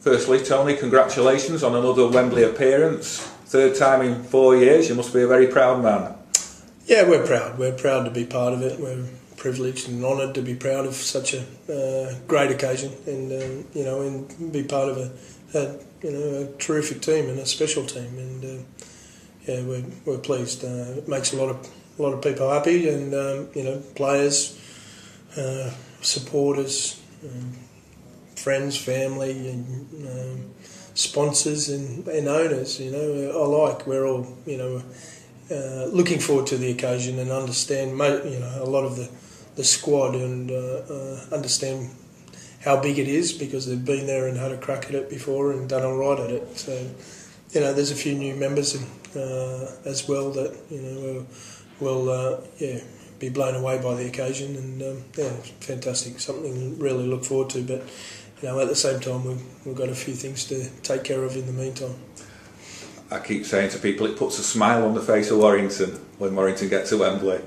Firstly, Tony, congratulations on another Wembley appearance. Third time in 4 years. You must be a very proud man. Yeah, we're proud. We're proud to be part of it. We're privileged and honoured to be proud of such a great occasion, and and be part of a terrific team and a special team. And we're pleased. It makes a lot of people happy, and players, supporters, friends, family, and sponsors and owners. Alike. We're all looking forward to the occasion and understand a lot of the squad, and understand how big it is because they've been there and had a crack at it before and done all right at it. So there's a few new members as well that will be blown away by the occasion, and fantastic, something to really look forward to. But at the same time, we've got a few things to take care of in the meantime. I keep saying to people, it puts a smile on the face of Warrington when Warrington get to Wembley.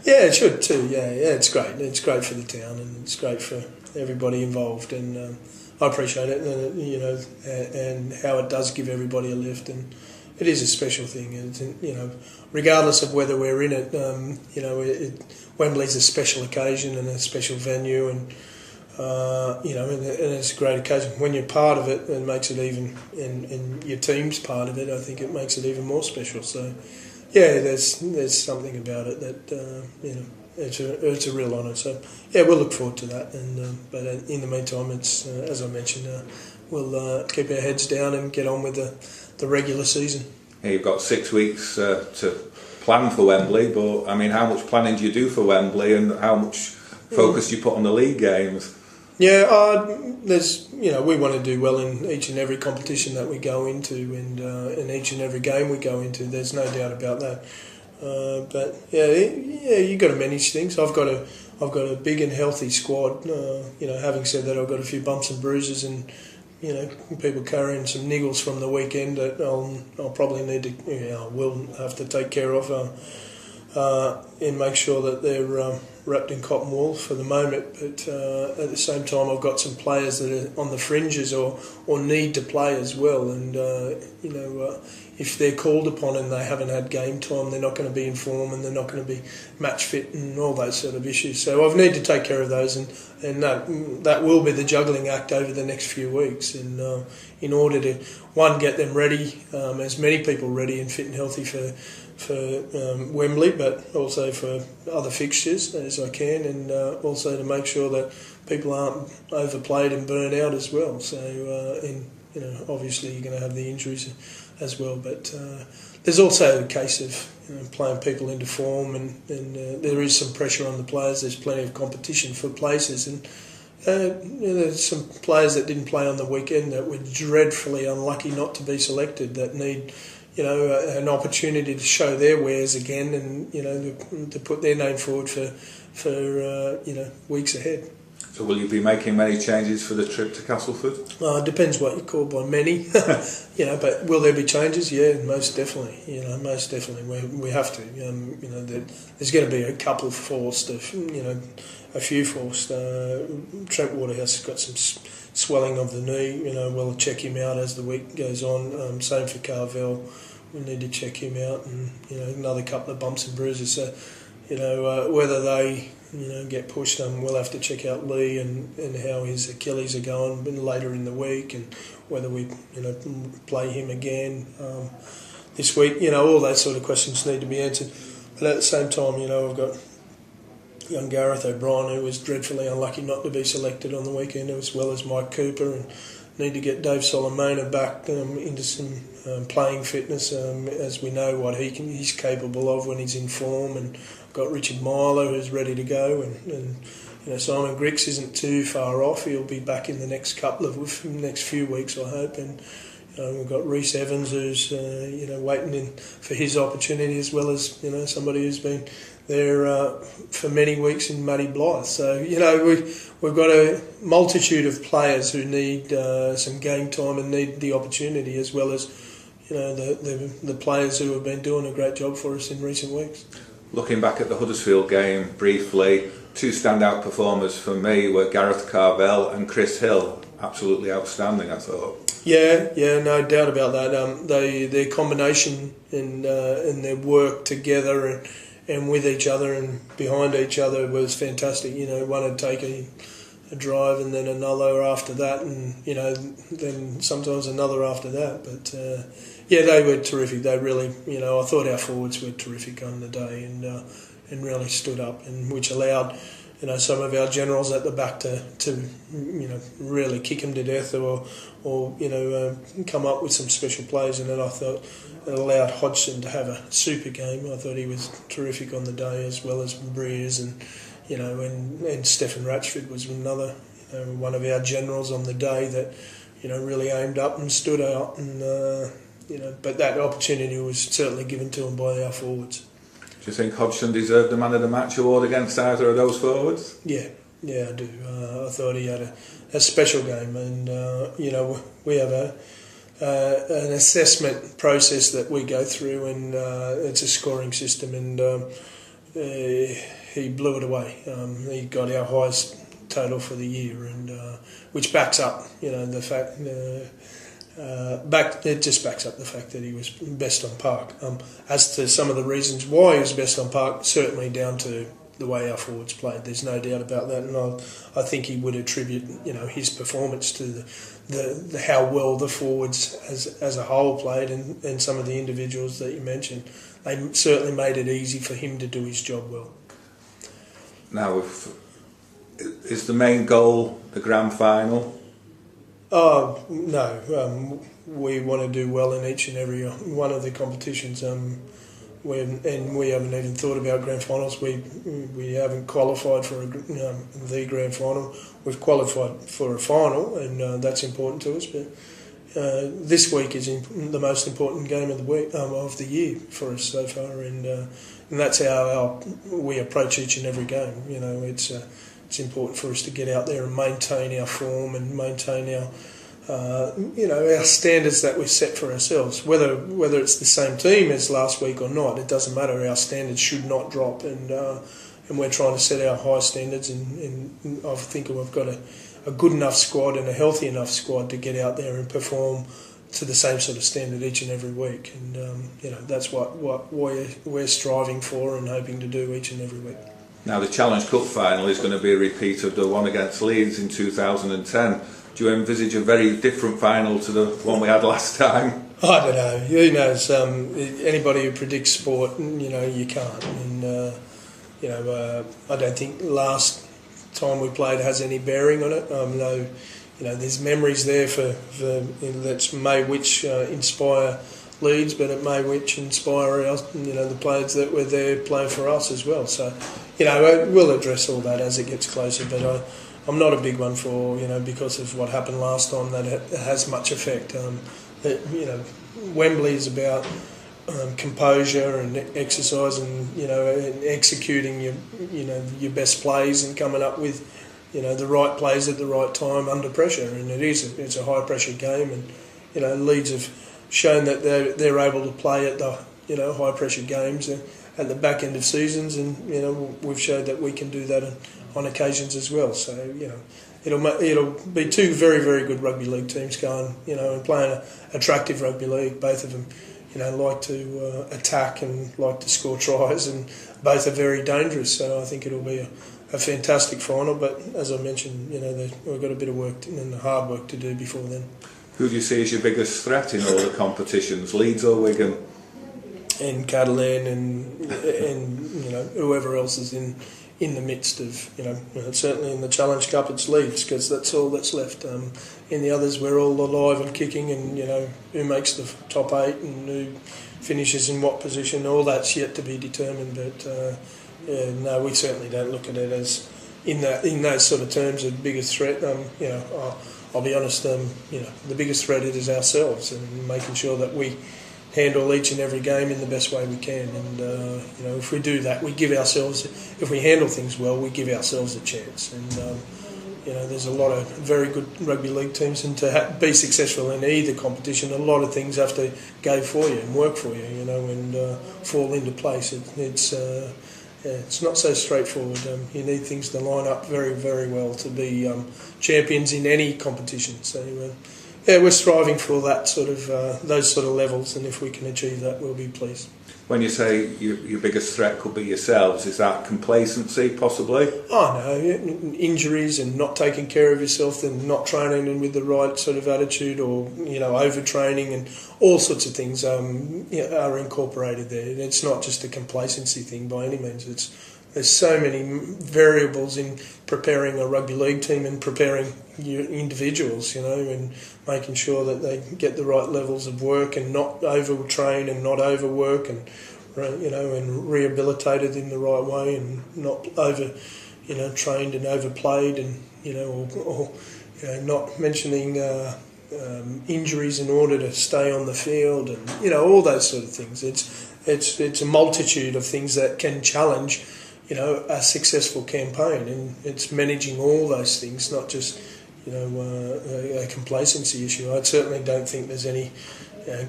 Yeah, it should too. Yeah, it's great. It's great for the town, and it's great for everybody involved. And I appreciate it, and how it does give everybody a lift. And it is a special thing. And regardless of whether we're in it, Wembley's a special occasion and a special venue, and and it's a great occasion. When you're part of it, it makes it even, and your team's part of it, I think it makes it even more special. So, yeah, there's something about it that it's a real honour. So, yeah, we'll look forward to that. And but in the meantime, it's as I mentioned, we'll keep our heads down and get on with the regular season. Yeah, you've got 6 weeks to plan for Wembley, but I mean, how much planning do you do for Wembley, and how much focus do you put on the league games? Yeah, we want to do well in each and every competition that we go into, and in each and every game we go into. There's no doubt about that. But you got to manage things. I've got a big and healthy squad. Having said that, I've got a few bumps and bruises, and people carrying some niggles from the weekend that I'll probably need to, will have to take care of, and make sure that they're wrapped in cotton wool for the moment. But at the same time, I've got some players that are on the fringes or need to play as well. And if they're called upon and they haven't had game time, they're not going to be in form, and they're not going to be match fit, and all those sort of issues. So I need to take care of those, and that will be the juggling act over the next few weeks. And in order to get them ready, as many people ready and fit and healthy for Wembley, but also for other fixtures as I can, and also to make sure that people aren't overplayed and burnt out as well. So, obviously you're going to have the injuries as well, but there's also a case of playing people into form, and there is some pressure on the players. There's plenty of competition for places, and there's some players that didn't play on the weekend that were dreadfully unlucky not to be selected, that need an opportunity to show their wares again, and to put their name forward for weeks ahead. So will you be making many changes for the trip to Castleford? It depends what you call by many, but will there be changes? Yeah, most definitely. Most definitely. We have to. There's going to be a couple forced, a few forced. Trent Waterhouse has got some swelling of the knee. We'll check him out as the week goes on. Same for Carvel. We need to check him out, and another couple of bumps and bruises. So, whether they get pushed, we'll have to check out Lee and how his Achilles are going later in the week, and whether we play him again this week. All those sort of questions need to be answered. But at the same time, I've got young Gareth O'Brien, who was dreadfully unlucky not to be selected on the weekend, as well as Mike Cooper, and need to get Dave Solomona back into some playing fitness, as we know what he's capable of when he's in form. And got Richard Myler, who's ready to go, and Simon Griggs isn't too far off. He'll be back in the next few weeks, I hope. And we've got Rhys Evans, who's waiting for his opportunity, as well as somebody who's been there for many weeks in Matty Blythe. So we've got a multitude of players who need some game time and need the opportunity, as well as the players who have been doing a great job for us in recent weeks. Looking back at the Huddersfield game briefly, two standout performers for me were Gareth Carvel and Chris Hill. Absolutely outstanding, I thought. Yeah, no doubt about that. Their combination and their work together and with each other and behind each other was fantastic. One would take a drive and then another after that, and then sometimes another after that. But they were terrific. They really, I thought our forwards were terrific on the day and really stood up, and which allowed some of our generals at the back to really kick them to death or come up with some special plays. And then I thought it allowed Hodgson to have a super game. I thought he was terrific on the day, as well as Breers and Stephen Ratchford was another one of our generals on the day that really aimed up and stood out, and but that opportunity was certainly given to him by our forwards. Do you think Hodgson deserved the Man of the Match award against either of those forwards? Yeah, I do. I thought he had a special game, and we have an assessment process that we go through, and it's a scoring system, and he blew it away. He got our highest total for the year, and which backs up the fact. It just backs up the fact that he was best on park. As to some of the reasons why he was best on park, certainly down to the way our forwards played. There's no doubt about that, and I think he would attribute his performance to the how well the forwards as a whole played, and some of the individuals that you mentioned. They certainly made it easy for him to do his job well. Now, is the main goal the grand final? Oh, no. We want to do well in each and every one of the competitions. We haven't even thought about grand finals. We haven't qualified for the grand final. We've qualified for a final, and that's important to us. But this week is the most important game of the week of the year for us so far, and that's how we approach each and every game. It's important for us to get out there and maintain our form and maintain our our standards that we've set for ourselves. Whether it's the same team as last week or not, it doesn't matter. Our standards should not drop, and we're trying to set our high standards. And I think we've got a good enough squad and a healthy enough squad to get out there and perform to the same sort of standard each and every week. And that's what we're striving for and hoping to do each and every week. Now, the Challenge Cup final is going to be a repeat of the one against Leeds in 2010. Do you envisage a very different final to the one we had last time? I don't know. Who knows? Anybody who predicts sport, you can't. And I don't think last time we played has any bearing on it. There's memories there for that may which inspire Leeds, but it may which inspire the players that were there playing for us as well. So, we'll address all that as it gets closer. But I'm not a big one for because of what happened last time that it has much effect. Wembley is about composure and exercise, and and executing your best plays and coming up with the right plays at the right time under pressure. And it's a high pressure game, and Leeds have shown that they're able to play at the high pressure games at the back end of seasons, and we've showed that we can do that on occasions as well. So it'll be two very, very good rugby league teams going and playing an attractive rugby league. Both of them like to attack and like to score tries, and both are very dangerous. So I think it'll be a fantastic final. But as I mentioned, we've got a bit of work and hard work to do before then. Who do you see as your biggest threat in all the competitions, Leeds or Wigan? And Catalan and whoever else is in the midst of certainly in the Challenge Cup it's Leeds, because that's all that's left. In the others we're all alive and kicking, and who makes the top 8 and who finishes in what position, all that's yet to be determined. But no, we certainly don't look at it as in those sort of terms of biggest threat. I'll be honest, the biggest threat it is ourselves, and making sure that we handle each and every game in the best way we can. And if we do that, we give ourselves, if we handle things well, we give ourselves a chance. And there's a lot of very good rugby league teams, and to be successful in either competition, a lot of things have to go for you and work for you, and fall into place. It's not so straightforward. You need things to line up very, very well to be champions in any competition. So yeah, we're striving for that sort of those sort of levels, and if we can achieve that, we'll be pleased. When you say your biggest threat could be yourselves, is that complacency possibly? Oh no, injuries and not taking care of yourself and not training with the right sort of attitude, or overtraining and all sorts of things are incorporated there. It's not just a complacency thing by any means. There's so many variables in preparing a rugby league team and preparing your individuals, and making sure that they get the right levels of work and not overtrain and not overwork, and and rehabilitated in the right way, and not trained and overplayed, and or not mentioning injuries in order to stay on the field, and all those sort of things. It's a multitude of things that can challenge a successful campaign, and it's managing all those things, not just a complacency issue. I certainly don't think there's any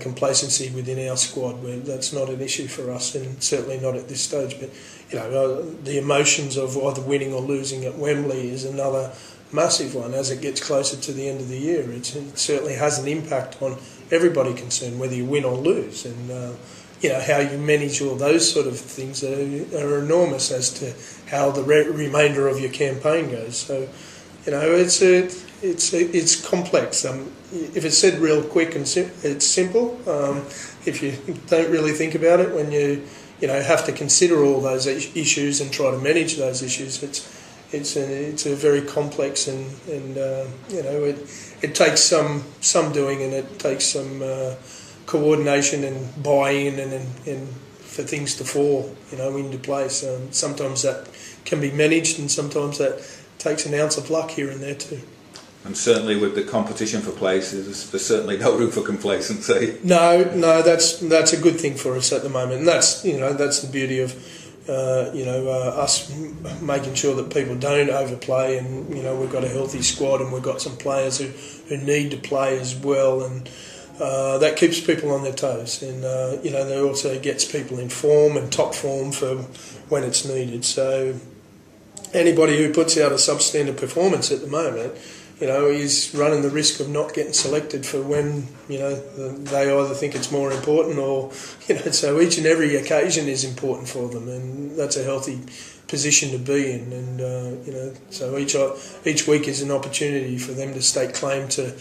complacency within our squad. That's not an issue for us, and certainly not at this stage. But the emotions of either winning or losing at Wembley is another massive one. As it gets closer to the end of the year, it certainly has an impact on everybody concerned, whether you win or lose, and how you manage all those sort of things are enormous as to how the remainder of your campaign goes. So, it's complex. If it's said real quick and it's simple. If you don't really think about it, when you have to consider all those issues and try to manage those issues, it's a very complex, and it takes some doing, and it takes some coordination and buy-in and for things to fall into place. Sometimes that can be managed, and sometimes that takes an ounce of luck here and there too. And certainly with the competition for places, there's certainly no room for complacency. No, that's a good thing for us at the moment, and that's the beauty of us making sure that people don't overplay, and we've got a healthy squad, and we've got some players who need to play as well, and that keeps people on their toes, and that also gets people in form and top form for when it's needed. So anybody who puts out a substandard performance at the moment, is running the risk of not getting selected for when they either think it's more important, or so each and every occasion is important for them, and that's a healthy position to be in, and so each week is an opportunity for them to stake claim to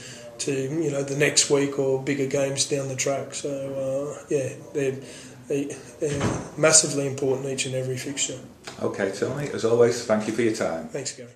the next week or bigger games down the track. So they're massively important, each and every fixture. Okay, Tony, as always, thank you for your time. Thanks, Gary.